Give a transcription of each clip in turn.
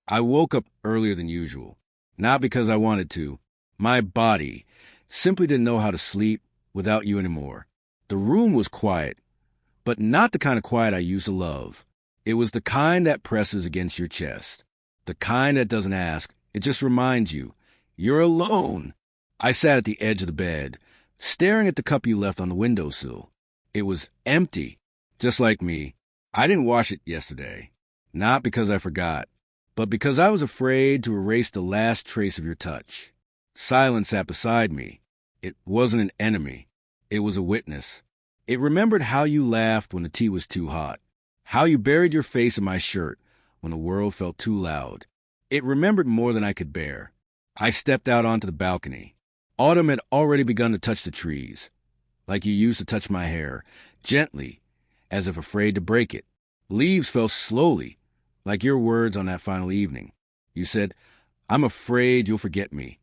I woke up earlier than usual, not because I wanted to. My body simply didn't know how to sleep without you anymore. The room was quiet, but not the kind of quiet I used to love. It was the kind that presses against your chest, the kind that doesn't ask, it just reminds you, you're alone. I sat at the edge of the bed, staring at the cup you left on the windowsill. It was empty, just like me. I didn't wash it yesterday, not because I forgot, but because I was afraid to erase the last trace of your touch. Silence sat beside me. It wasn't an enemy. It was a witness. It remembered how you laughed when the tea was too hot, how you buried your face in my shirt when the world felt too loud. It remembered more than I could bear. I stepped out onto the balcony. Autumn had already begun to touch the trees, like you used to touch my hair, gently, as if afraid to break it. Leaves fell slowly, like your words on that final evening. You said, "I'm afraid you'll forget me."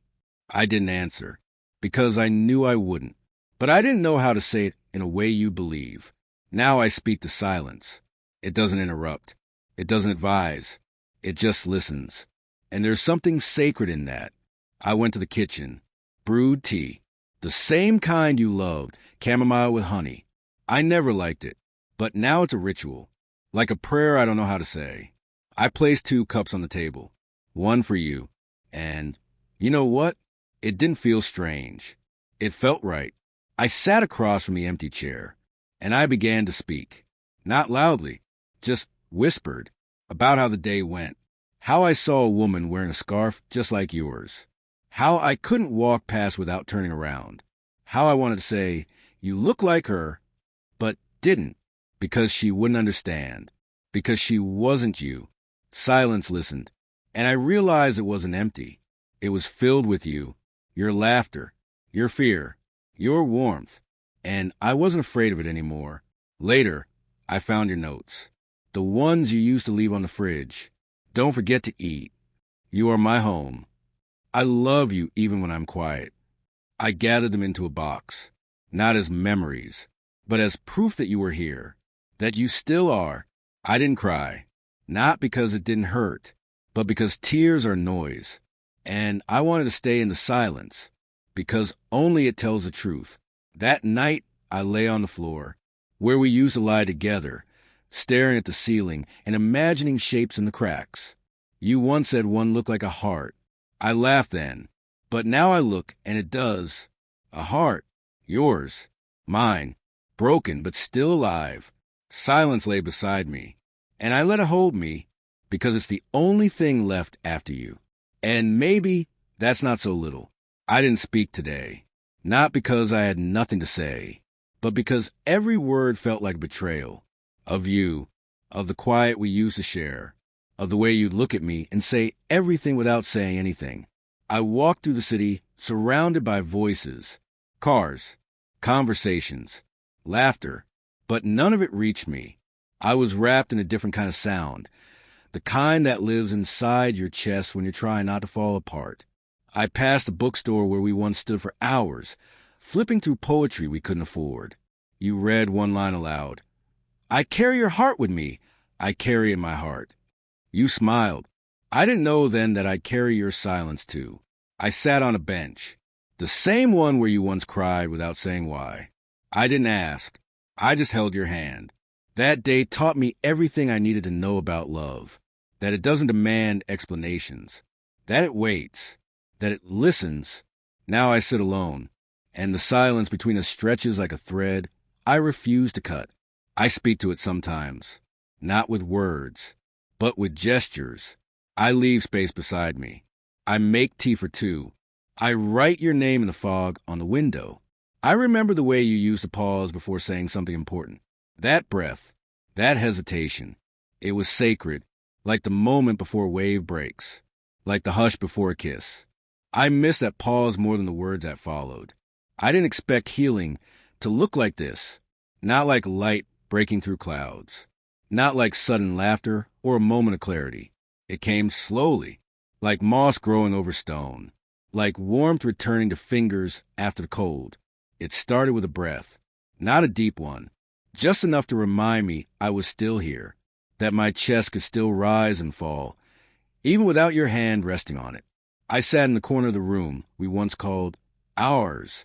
I didn't answer, because I knew I wouldn't. But I didn't know how to say it in a way you believe. Now I speak to silence. It doesn't interrupt. It doesn't advise. It just listens. And there's something sacred in that. I went to the kitchen, brewed tea, the same kind you loved, chamomile with honey. I never liked it, but now it's a ritual, like a prayer I don't know how to say. I placed 2 cups on the table, one for you, and you know what? It didn't feel strange. It felt right. I sat across from the empty chair, and I began to speak. Not loudly, just whispered, about how the day went, how I saw a woman wearing a scarf just like yours, how I couldn't walk past without turning around, how I wanted to say, "You look like her," but didn't, because she wouldn't understand, because she wasn't you. Silence listened, and I realized it wasn't empty. It was filled with you, your laughter, your fear, your warmth, and I wasn't afraid of it anymore. Later, I found your notes, the ones you used to leave on the fridge. Don't forget to eat. You are my home. I love you even when I'm quiet. I gathered them into a box, not as memories, but as proof that you were here, that you still are. I didn't cry, not because it didn't hurt, but because tears are noise, and I wanted to stay in the silence, because only it tells the truth. That night, I lay on the floor, where we used to lie together, staring at the ceiling and imagining shapes in the cracks. You once said one looked like a heart. I laughed then, but now I look, and it does. A heart. Yours. Mine. Broken, but still alive. Silence lay beside me, and I let it hold me, because it's the only thing left after you. And maybe that's not so little. I didn't speak today, not because I had nothing to say, but because every word felt like betrayal. Of you, of the quiet we used to share, of the way you'd look at me and say everything without saying anything. I walked through the city surrounded by voices, cars, conversations, laughter, but none of it reached me. I was wrapped in a different kind of sound, the kind that lives inside your chest when you're trying not to fall apart. I passed the bookstore where we once stood for hours, flipping through poetry we couldn't afford. You read one line aloud. "I carry your heart with me. I carry it in my heart." You smiled. I didn't know then that I'd carry your silence too. I sat on a bench, the same one where you once cried without saying why. I didn't ask. I just held your hand. That day taught me everything I needed to know about love, that it doesn't demand explanations, that it waits, that it listens. Now I sit alone, and the silence between us stretches like a thread I refuse to cut. I speak to it sometimes, not with words, but with gestures. I leave space beside me. I make tea for 2. I write your name in the fog on the window. I remember the way you used to pause before saying something important. That breath, that hesitation, it was sacred, like the moment before a wave breaks, like the hush before a kiss. I miss that pause more than the words that followed. I didn't expect healing to look like this, not like light breaking through clouds, not like sudden laughter or a moment of clarity. It came slowly, like moss growing over stone, like warmth returning to fingers after the cold. It started with a breath, not a deep one, just enough to remind me I was still here, that my chest could still rise and fall, even without your hand resting on it. I sat in the corner of the room we once called ours,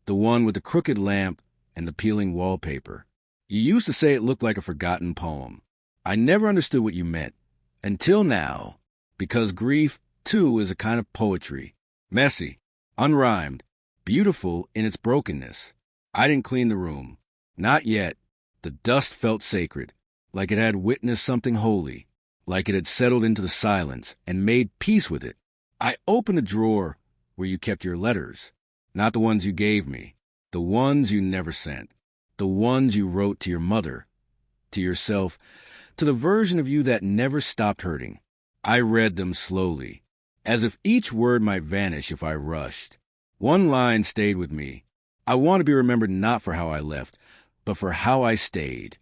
the one with the crooked lamp and the peeling wallpaper. You used to say it looked like a forgotten poem. I never understood what you meant, until now, because grief, too, is a kind of poetry. Messy, unrhymed, beautiful in its brokenness. I didn't clean the room. Not yet. The dust felt sacred, like it had witnessed something holy, like it had settled into the silence and made peace with it. I opened the drawer where you kept your letters, not the ones you gave me, the ones you never sent, the ones you wrote to your mother, to yourself, to the version of you that never stopped hurting. I read them slowly, as if each word might vanish if I rushed. One line stayed with me. I want to be remembered not for how I left, but for how I stayed.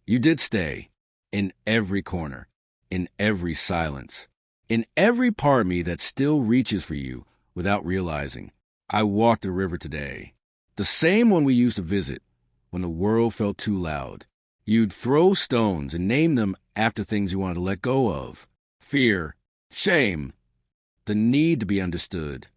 You did stay, in every corner, in every silence, in every part of me that still reaches for you without realizing. I walked the river today, the same one we used to visit when the world felt too loud. You'd throw stones and name them after things you wanted to let go of. Fear, shame, the need to be understood.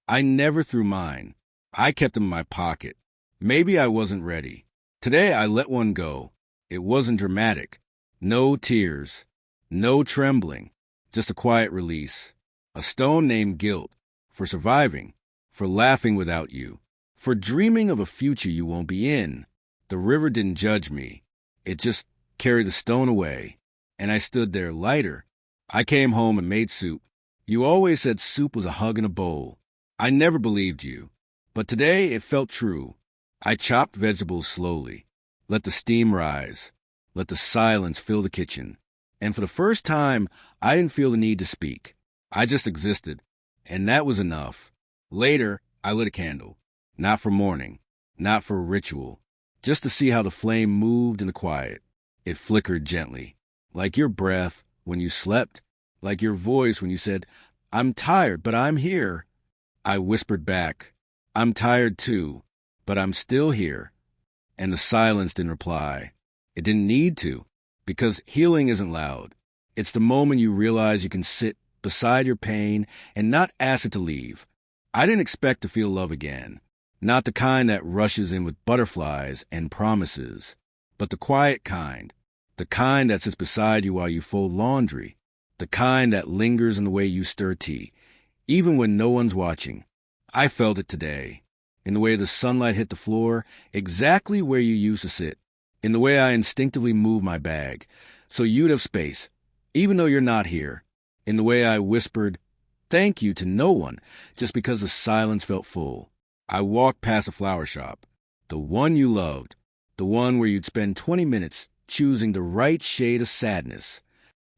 I never threw mine. I kept them in my pocket. Maybe I wasn't ready. Today I let one go. It wasn't dramatic. No tears. No trembling. Just a quiet release. A stone named guilt. For surviving. For laughing without you. For dreaming of a future you won't be in. The river didn't judge me. It just carried the stone away. And I stood there lighter. I came home and made soup. You always said soup was a hug in a bowl. I never believed you. But today it felt true. I chopped vegetables slowly. Let the steam rise. Let the silence fill the kitchen. And for the first time, I didn't feel the need to speak. I just existed. And that was enough. Later, I lit a candle. Not for mourning. Not for ritual. Just to see how the flame moved in the quiet. It flickered gently. Like your breath when you slept. Like your voice when you said, "I'm tired, but I'm here." I whispered back, "I'm tired too, but I'm still here." And the silence didn't reply. It didn't need to, because healing isn't loud. It's the moment you realize you can sit beside your pain and not ask it to leave. I didn't expect to feel love again. Not the kind that rushes in with butterflies and promises, but the quiet kind. The kind that sits beside you while you fold laundry. The kind that lingers in the way you stir tea, even when no one's watching. I felt it today. In the way the sunlight hit the floor, exactly where you used to sit. In the way I instinctively moved my bag, so you'd have space, even though you're not here. In the way I whispered, "Thank you" to no one, just because the silence felt full. I walked past a flower shop, the one you loved, the one where you'd spend 20 minutes choosing the right shade of sadness.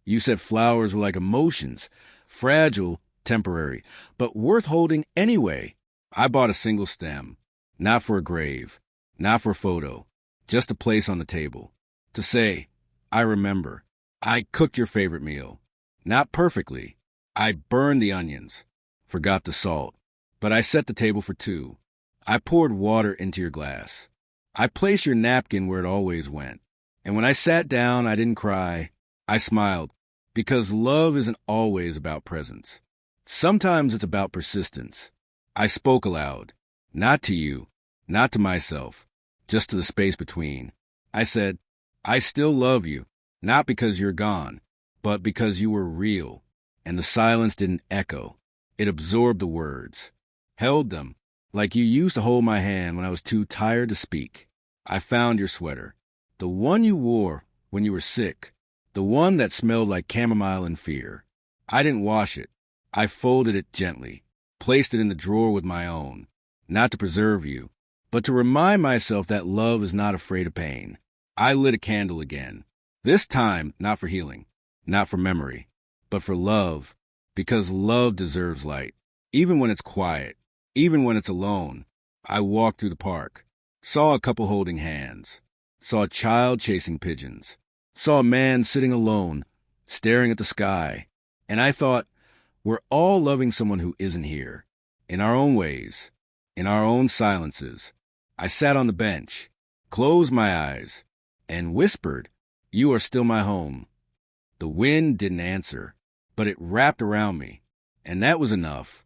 You said flowers were like emotions, fragile, temporary, but worth holding anyway. I bought a single stem, not for a grave, not for a photo, just a place on the table. To say, I remember. I cooked your favorite meal. Not perfectly. I burned the onions, forgot the salt, but I set the table for two. I poured water into your glass. I placed your napkin where it always went. And when I sat down, I didn't cry. I smiled, because love isn't always about presence. Sometimes it's about persistence. I spoke aloud, not to you, not to myself, just to the space between. I said, I still love you, not because you're gone, but because you were real. And the silence didn't echo. It absorbed the words, held them, like you used to hold my hand when I was too tired to speak. I found your sweater, the one you wore when you were sick, the one that smelled like chamomile and fear. I didn't wash it. I folded it gently, placed it in the drawer with my own, not to preserve you, but to remind myself that love is not afraid of pain. I lit a candle again, this time not for healing, not for memory, but for love, because love deserves light, even when it's quiet, even when it's alone. I walked through the park, saw a couple holding hands, saw a child chasing pigeons, saw a man sitting alone, staring at the sky, and I thought, we're all loving someone who isn't here, in our own ways, in our own silences. I sat on the bench, closed my eyes, and whispered, "You are still my home." The wind didn't answer. but it wrapped around me, and that was enough.